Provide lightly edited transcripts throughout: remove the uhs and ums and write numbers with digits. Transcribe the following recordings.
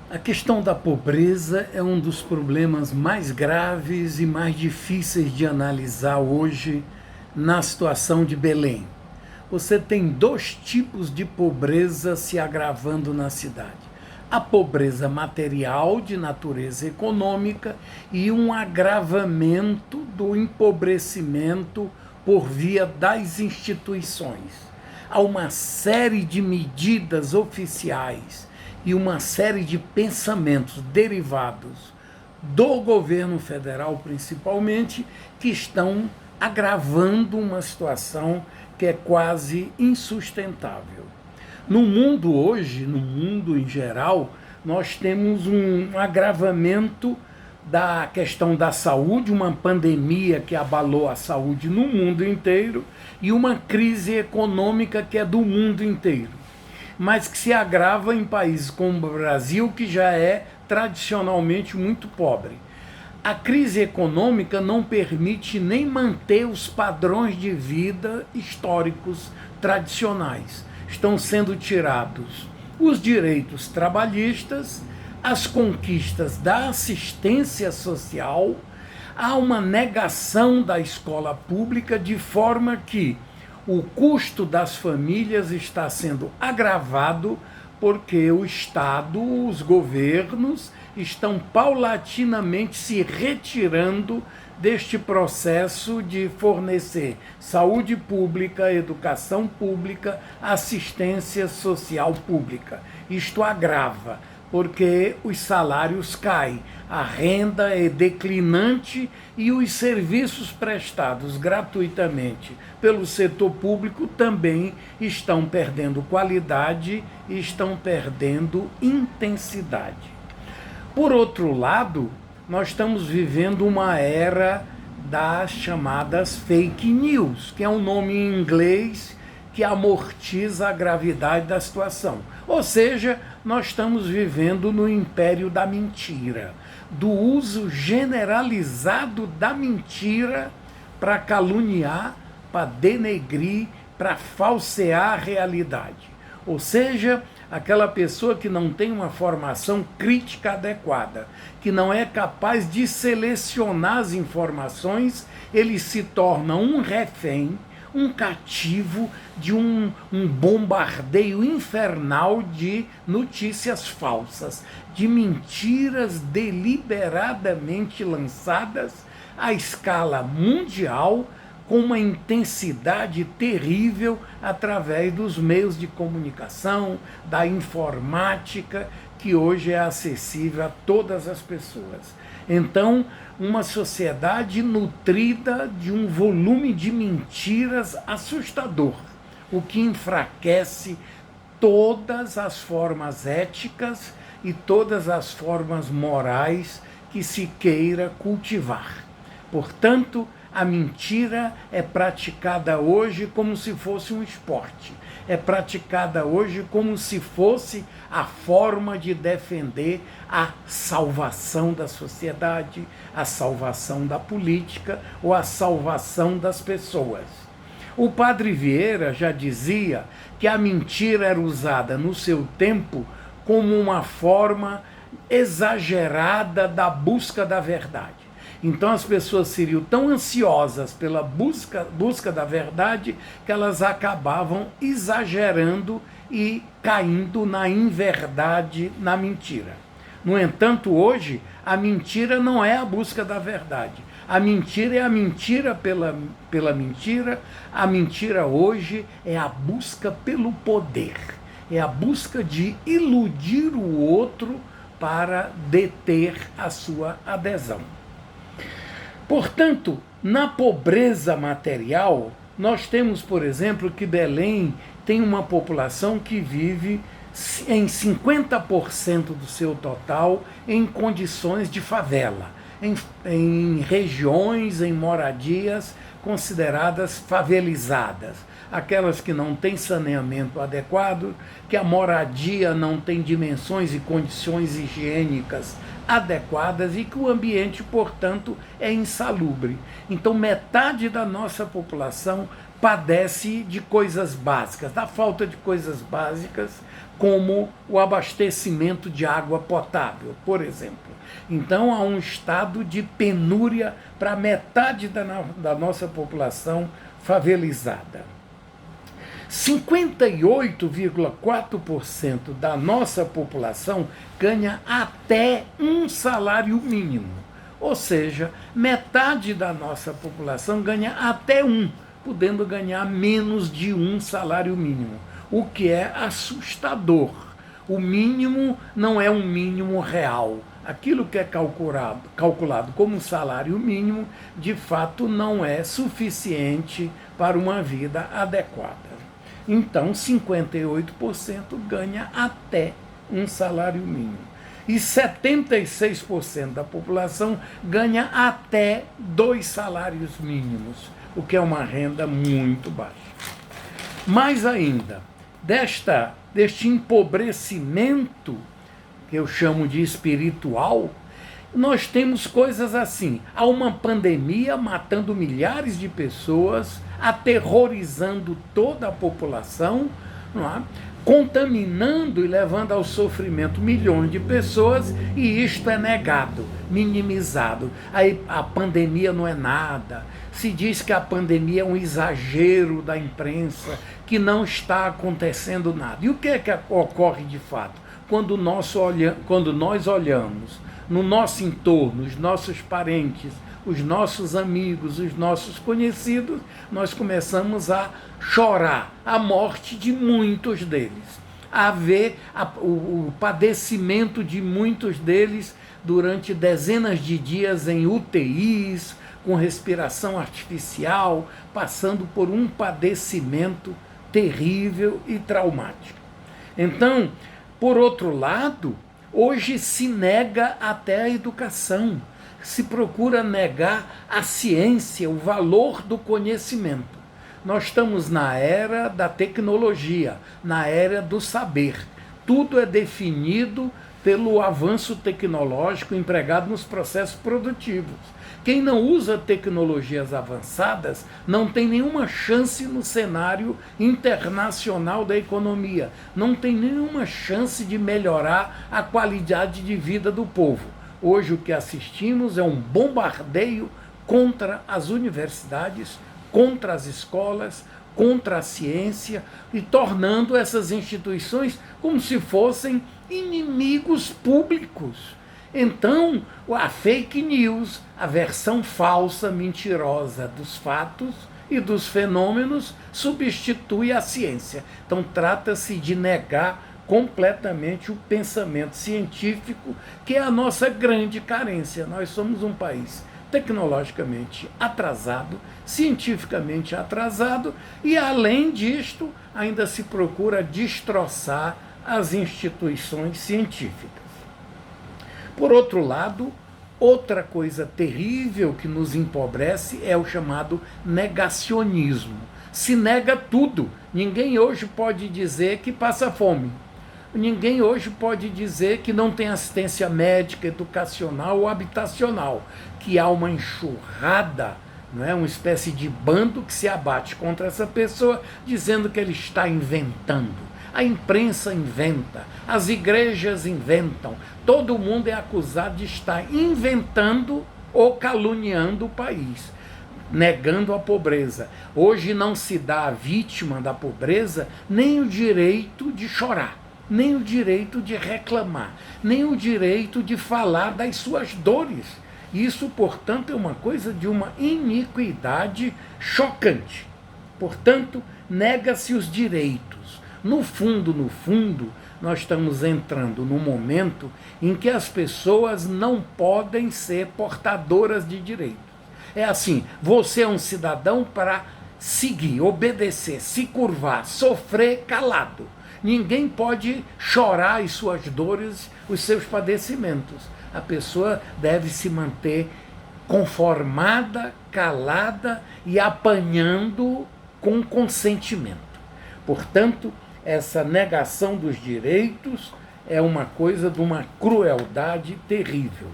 A questão da pobreza é um dos problemas mais graves e mais difíceis de analisar hoje na situação de Belém. Você tem dois tipos de pobreza se agravando na cidade: a pobreza material de natureza econômica e um agravamento do empobrecimento por via das instituições. Há uma série de medidas oficiais e uma série de pensamentos derivados do governo federal, principalmente, que estão agravando uma situação que é quase insustentável. No mundo hoje, no mundo em geral, nós temos um agravamento da questão da saúde, uma pandemia que abalou a saúde no mundo inteiro e uma crise econômica que é do mundo inteiro, mas que se agrava em países como o Brasil, que já é tradicionalmente muito pobre. A crise econômica não permite nem manter os padrões de vida históricos tradicionais. Estão sendo tirados os direitos trabalhistas, as conquistas da assistência social, há uma negação da escola pública, de forma que o custo das famílias está sendo agravado porque o Estado, os governos, estão paulatinamente se retirando deste processo de fornecer saúde pública, educação pública, assistência social pública. Isto agrava, porque os salários caem, a renda é declinante e os serviços prestados gratuitamente pelo setor público também estão perdendo qualidade e estão perdendo intensidade. Por outro lado, nós estamos vivendo uma era das chamadas fake news, que é um nome em inglês que amortiza a gravidade da situação. Ou seja, nós estamos vivendo no império da mentira, do uso generalizado da mentira para caluniar, para denegrir, para falsear a realidade. Ou seja, aquela pessoa que não tem uma formação crítica adequada, que não é capaz de selecionar as informações, ele se torna um refém, um cativo de um bombardeio infernal de notícias falsas, de mentiras deliberadamente lançadas à escala mundial, com uma intensidade terrível através dos meios de comunicação, da informática, que hoje é acessível a todas as pessoas. Então, uma sociedade nutrida de um volume de mentiras assustador, o que enfraquece todas as formas éticas e todas as formas morais que se queira cultivar. Portanto, a mentira é praticada hoje como se fosse um esporte. É praticada hoje como se fosse a forma de defender a salvação da sociedade, a salvação da política ou a salvação das pessoas. O padre Vieira já dizia que a mentira era usada no seu tempo como uma forma exagerada da busca da verdade. Então as pessoas seriam tão ansiosas pela busca da verdade que elas acabavam exagerando e caindo na inverdade, na mentira. No entanto, hoje, a mentira não é a busca da verdade. A mentira é a mentira pela mentira. A mentira hoje é a busca pelo poder. É a busca de iludir o outro para deter a sua adesão. Portanto, na pobreza material, nós temos, por exemplo, que Belém tem uma população que vive em 50% do seu total em condições de favela, em regiões, em moradias consideradas favelizadas, aquelas que não têm saneamento adequado, que a moradia não tem dimensões e condições higiênicas adequadas e que o ambiente, portanto, é insalubre. Então, metade da nossa população padece de coisas básicas, da falta de coisas básicas, como o abastecimento de água potável, por exemplo. Então há um estado de penúria para metade da nossa população favelizada. 58,4% da nossa população ganha até um salário mínimo. Ou seja, metade da nossa população ganha até um, podendo ganhar menos de um salário mínimo, o que é assustador. O mínimo não é um mínimo real. Aquilo que é calculado como salário mínimo, de fato, não é suficiente para uma vida adequada. Então, 58% ganha até um salário mínimo. E 76% da população ganha até 2 salários mínimos, o que é uma renda muito baixa. Mais ainda, deste empobrecimento, que eu chamo de espiritual, nós temos coisas assim. Há uma pandemia matando milhares de pessoas, aterrorizando toda a população, não é? Contaminando e levando ao sofrimento milhões de pessoas, e isto é negado, minimizado. Aí a pandemia não é nada. Se diz que a pandemia é um exagero da imprensa, que não está acontecendo nada. E o que é que ocorre de fato? Quando nós olhamos no nosso entorno, os nossos parentes, os nossos amigos, os nossos conhecidos, nós começamos a chorar a morte de muitos deles, a ver o padecimento de muitos deles durante dezenas de dias em UTIs, com respiração artificial, passando por um padecimento terrível e traumático. Então, por outro lado, hoje se nega até a educação, se procura negar a ciência, o valor do conhecimento. Nós estamos na era da tecnologia, na era do saber. Tudo é definido pelo avanço tecnológico empregado nos processos produtivos. Quem não usa tecnologias avançadas não tem nenhuma chance no cenário internacional da economia, não tem nenhuma chance de melhorar a qualidade de vida do povo. Hoje o que assistimos é um bombardeio contra as universidades, contra as escolas, contra a ciência, e tornando essas instituições como se fossem inimigos públicos. Então, a fake news, a versão falsa, mentirosa dos fatos e dos fenômenos, substitui a ciência. Então, trata-se de negar completamente o pensamento científico, que é a nossa grande carência. Nós somos um país tecnologicamente atrasado, cientificamente atrasado, e, além disto, ainda se procura destroçar as instituições científicas. Por outro lado, outra coisa terrível que nos empobrece é o chamado negacionismo. Se nega tudo. Ninguém hoje pode dizer que passa fome. Ninguém hoje pode dizer que não tem assistência médica, educacional ou habitacional, que há uma enxurrada, não é? Uma espécie de bando que se abate contra essa pessoa, dizendo que ele está inventando. A imprensa inventa, as igrejas inventam, todo mundo é acusado de estar inventando ou caluniando o país, negando a pobreza. Hoje não se dá à vítima da pobreza nem o direito de chorar, nem o direito de reclamar, nem o direito de falar das suas dores. Isso, portanto, é uma coisa de uma iniquidade chocante. Portanto, nega-se os direitos. No fundo, nós estamos entrando num momento em que as pessoas não podem ser portadoras de direitos. É assim, você é um cidadão para seguir, obedecer, se curvar, sofrer calado. Ninguém pode chorar as suas dores, os seus padecimentos. A pessoa deve se manter conformada, calada e apanhando com consentimento. Portanto, essa negação dos direitos é uma coisa de uma crueldade terrível.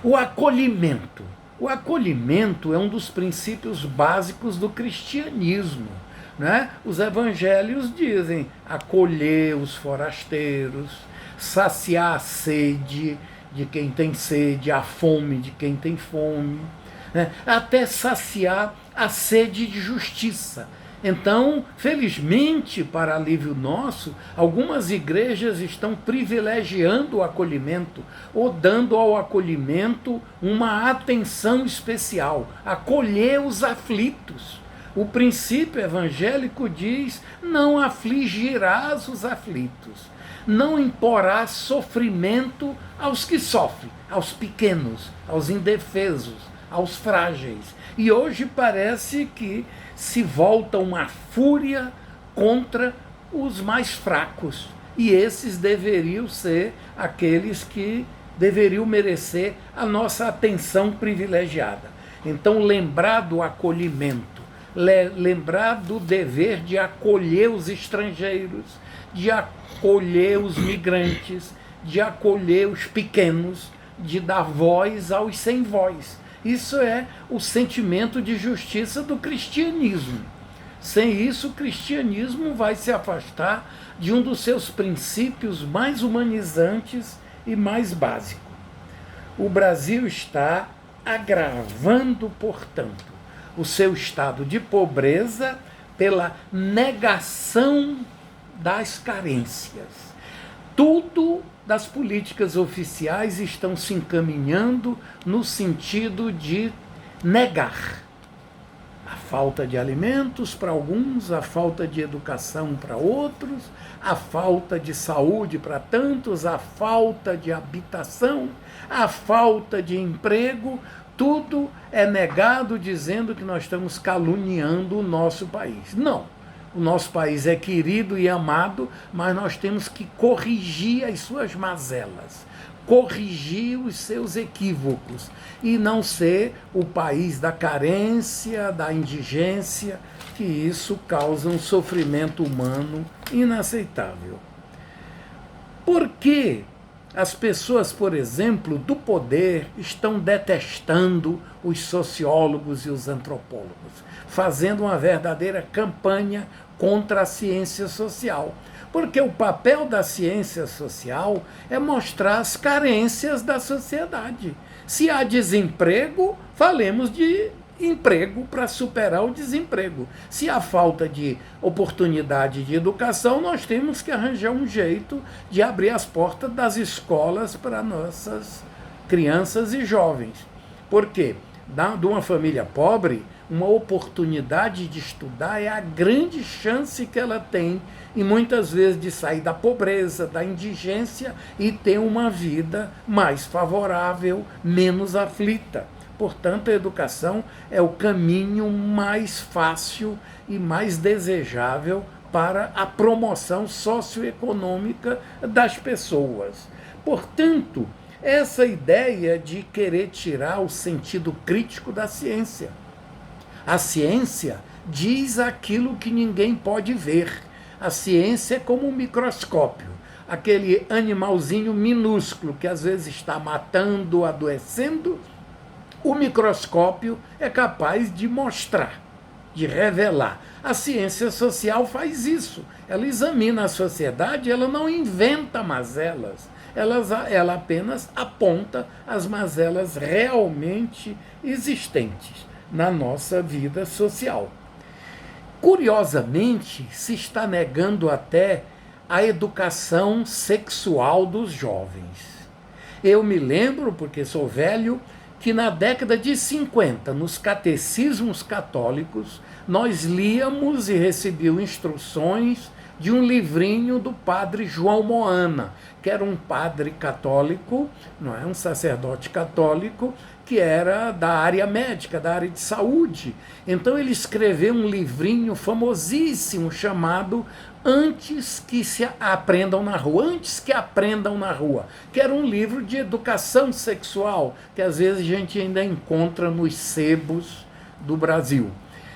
O acolhimento. O acolhimento é um dos princípios básicos do cristianismo, né? Os evangelhos dizem acolher os forasteiros, saciar a sede de quem tem sede, a fome de quem tem fome, né? Até saciar a sede de justiça. Então, felizmente, para alívio nosso, algumas igrejas estão privilegiando o acolhimento ou dando ao acolhimento uma atenção especial, acolher os aflitos. O princípio evangélico diz: não afligirás os aflitos, não imporás sofrimento aos que sofrem, aos pequenos, aos indefesos, aos frágeis. E hoje parece que se volta uma fúria contra os mais fracos. E esses deveriam ser aqueles que deveriam merecer a nossa atenção privilegiada. Então, lembrar do acolhimento, lembrar do dever de acolher os estrangeiros, de acolher os migrantes, de acolher os pequenos, de dar voz aos sem voz. Isso é o sentimento de justiça do cristianismo. Sem isso, o cristianismo vai se afastar de um dos seus princípios mais humanizantes e mais básicos. O Brasil está agravando, portanto, o seu estado de pobreza pela negação das carências. Tudo das políticas oficiais estão se encaminhando no sentido de negar a falta de alimentos para alguns, a falta de educação para outros, a falta de saúde para tantos, a falta de habitação, a falta de emprego. Tudo é negado dizendo que nós estamos caluniando o nosso país. Não. O nosso país é querido e amado, mas nós temos que corrigir as suas mazelas, corrigir os seus equívocos e não ser o país da carência, da indigência, que isso causa um sofrimento humano inaceitável. Por que as pessoas, por exemplo, do poder estão detestando os sociólogos e os antropólogos, fazendo uma verdadeira campanha contra a ciência social? Porque o papel da ciência social é mostrar as carências da sociedade. Se há desemprego, falemos de emprego para superar o desemprego. Se há falta de oportunidade de educação, nós temos que arranjar um jeito de abrir as portas das escolas para nossas crianças e jovens. Por quê? De uma família pobre, uma oportunidade de estudar é a grande chance que ela tem, e muitas vezes de sair da pobreza, da indigência e ter uma vida mais favorável, menos aflita. Portanto, a educação é o caminho mais fácil e mais desejável para a promoção socioeconômica das pessoas. Portanto, essa ideia de querer tirar o sentido crítico da ciência. A ciência diz aquilo que ninguém pode ver. A ciência é como um microscópio, aquele animalzinho minúsculo que às vezes está matando, adoecendo. O microscópio é capaz de mostrar, de revelar. A ciência social faz isso. Ela examina a sociedade, ela não inventa mazelas. Ela apenas aponta as mazelas realmente existentes na nossa vida social. Curiosamente, se está negando até a educação sexual dos jovens. Eu me lembro, porque sou velho, que na década de 50, nos catecismos católicos, nós líamos e recebíamos instruções de um livrinho do padre João Moana, que era um padre católico, não é, um sacerdote católico, que era da área médica, da área de saúde. Então ele escreveu um livrinho famosíssimo chamado Antes que se aprendam na rua, Antes que aprendam na rua, que era um livro de educação sexual, que às vezes a gente ainda encontra nos sebos do Brasil.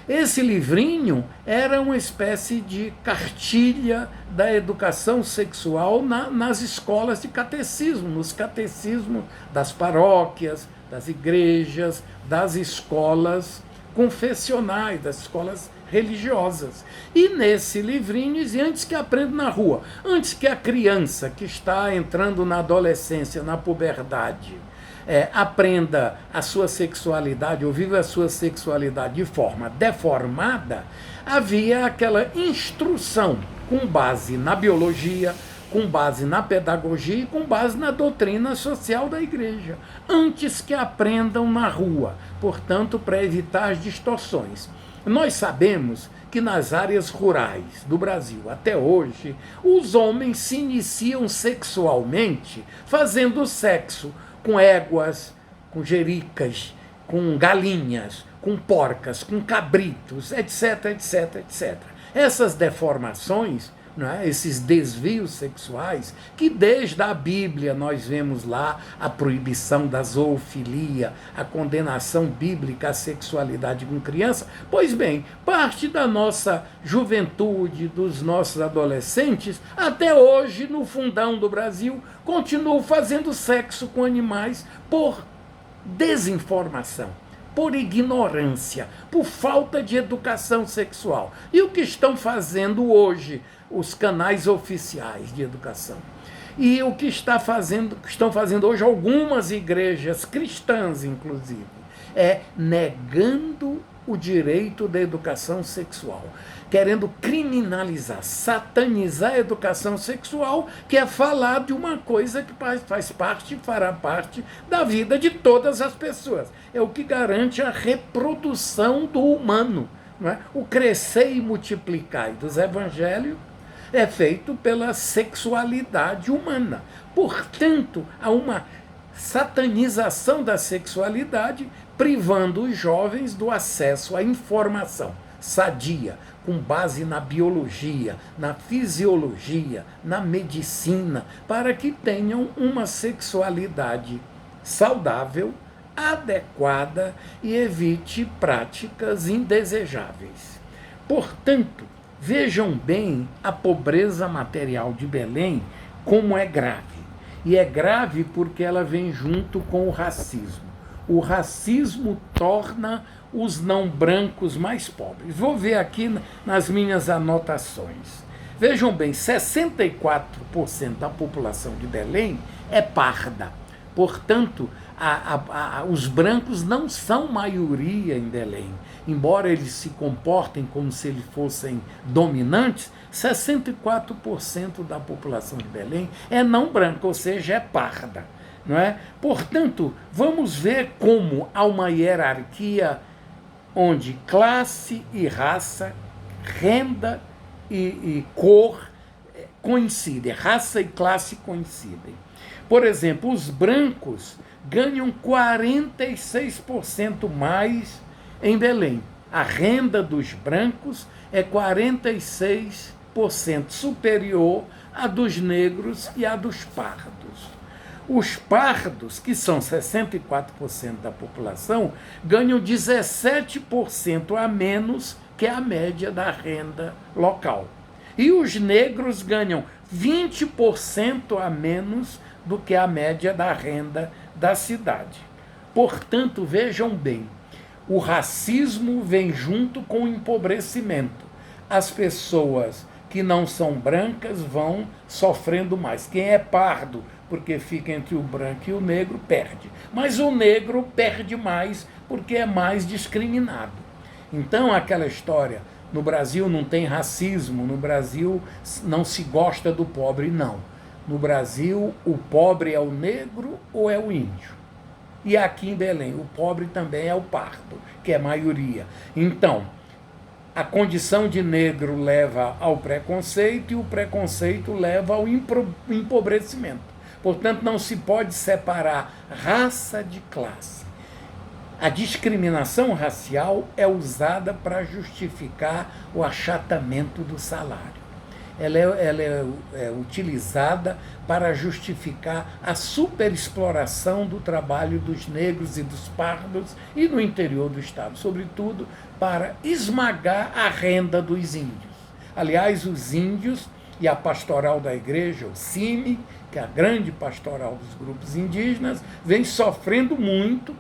Esse livrinho era uma espécie de cartilha da educação sexual nas escolas de catecismo, nos catecismos das paróquias, das igrejas, das escolas confessionais, das escolas religiosas. E nesse livrinho dizia, antes que aprenda na rua, antes que a criança que está entrando na adolescência, na puberdade, aprenda a sua sexualidade ou viva a sua sexualidade de forma deformada, havia aquela instrução com base na biologia, com base na pedagogia e com base na doutrina social da igreja, antes que aprendam na rua, portanto, para evitar as distorções. Nós sabemos que nas áreas rurais do Brasil, até hoje, os homens se iniciam sexualmente fazendo sexo com éguas, com jericas, com galinhas, com porcas, com cabritos, etc, etc, etc. Essas deformações, não é? Esses desvios sexuais, que desde a Bíblia nós vemos lá a proibição da zoofilia, a condenação bíblica à sexualidade com criança, pois bem, parte da nossa juventude, dos nossos adolescentes, até hoje, no fundão do Brasil, continuam fazendo sexo com animais por desinformação, por ignorância, por falta de educação sexual. E o que estão fazendo hoje os canais oficiais de educação? E o que estão fazendo hoje algumas igrejas cristãs, inclusive, é negando o direito da educação sexual, querendo criminalizar, satanizar a educação sexual, que é falar de uma coisa que faz parte e fará parte da vida de todas as pessoas. É o que garante a reprodução do humano, não é? O crescer e multiplicar dos evangelhos é feito pela sexualidade humana. Portanto, há uma satanização da sexualidade, privando os jovens do acesso à informação sadia, com base na biologia, na fisiologia, na medicina, para que tenham uma sexualidade saudável, adequada e evite práticas indesejáveis. Portanto, vejam bem a pobreza material de Belém, como é grave. E é grave porque ela vem junto com o racismo. O racismo torna os não brancos mais pobres. Vou ver aqui nas minhas anotações. Vejam bem, 64% da população de Belém é parda. Portanto, os brancos não são maioria em Belém. Embora eles se comportem como se eles fossem dominantes, 64% da população de Belém é não branca, ou seja, é parda. Não é? Portanto, vamos ver como há uma hierarquia onde classe e raça, renda e cor coincidem, raça e classe coincidem. Por exemplo, os brancos ganham 46% mais em Belém. A renda dos brancos é 46% superior à dos negros e à dos pardos. Os pardos, que são 64% da população, ganham 17% a menos que a média da renda local. E os negros ganham 20% a menos do que a média da renda da cidade. Portanto, vejam bem, o racismo vem junto com o empobrecimento. As pessoas que não são brancas vão sofrendo mais. Quem é pardo, porque fica entre o branco e o negro, perde. Mas o negro perde mais porque é mais discriminado. Então, aquela história, no Brasil não tem racismo, no Brasil não se gosta do pobre, não. No Brasil, o pobre é o negro ou é o índio? E aqui em Belém, o pobre também é o pardo, que é a maioria. Então, a condição de negro leva ao preconceito e o preconceito leva ao empobrecimento. Portanto, não se pode separar raça de classe. A discriminação racial é usada para justificar o achatamento do salário. ela é utilizada para justificar a superexploração do trabalho dos negros e dos pardos e no interior do Estado, sobretudo para esmagar a renda dos índios. Aliás, os índios e a pastoral da igreja, o CIMI, que é a grande pastoral dos grupos indígenas, vem sofrendo muito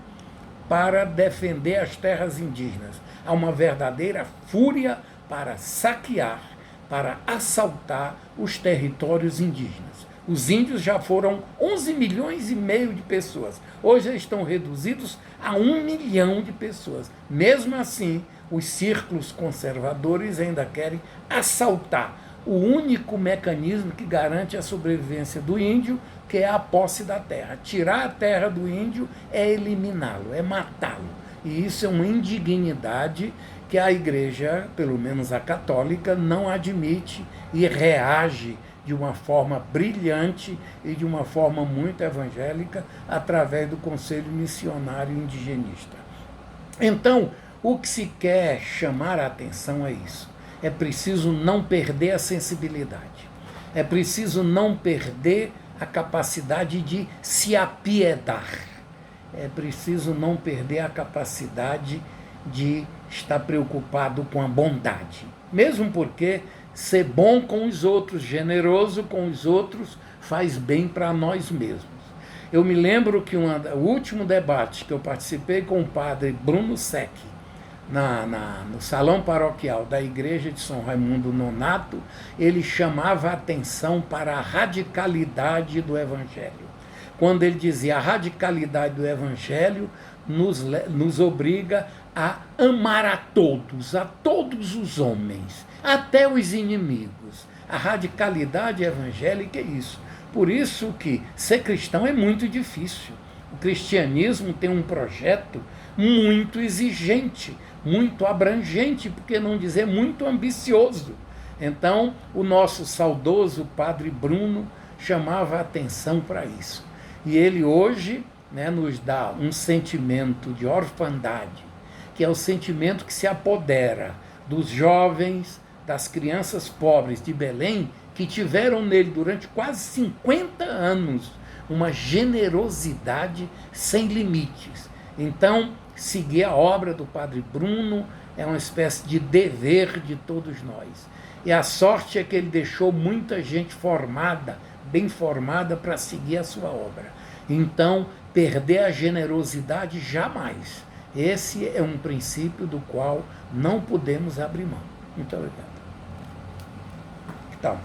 para defender as terras indígenas. Há uma verdadeira fúria para saquear, para assaltar os territórios indígenas. Os índios já foram 11 milhões e meio de pessoas. Hoje eles estão reduzidos a 1 milhão de pessoas. Mesmo assim, os círculos conservadores ainda querem assaltar o único mecanismo que garante a sobrevivência do índio, que é a posse da terra. Tirar a terra do índio é eliminá-lo, é matá-lo. E isso é uma indignidade que a igreja, pelo menos a católica, não admite e reage de uma forma brilhante e de uma forma muito evangélica através do Conselho Missionário Indigenista. Então, o que se quer chamar a atenção é isso. É preciso não perder a sensibilidade. É preciso não perder a capacidade de se apiedar. É preciso não perder a capacidade de estar preocupado com a bondade. Mesmo porque ser bom com os outros, generoso com os outros, faz bem para nós mesmos. Eu me lembro que o último debate que eu participei com o padre Bruno Sec, no salão paroquial da igreja de São Raimundo Nonato, ele chamava a atenção para a radicalidade do evangelho. Quando ele dizia: a radicalidade do evangelho nos obriga a amar a todos os homens, até os inimigos. A radicalidade evangélica é isso. Por isso que ser cristão é muito difícil. O cristianismo tem um projeto muito exigente, muito abrangente, por que não dizer muito ambicioso. Então, o nosso saudoso padre Bruno chamava a atenção para isso. E ele hoje, nos dá um sentimento de orfandade, que é o sentimento que se apodera dos jovens, das crianças pobres de Belém, que tiveram nele durante quase 50 anos uma generosidade sem limites. Então, seguir a obra do padre Bruno é uma espécie de dever de todos nós. E a sorte é que ele deixou muita gente formada, bem formada, para seguir a sua obra. Então, perder a generosidade jamais. Esse é um princípio do qual não podemos abrir mão. Muito obrigado. Então,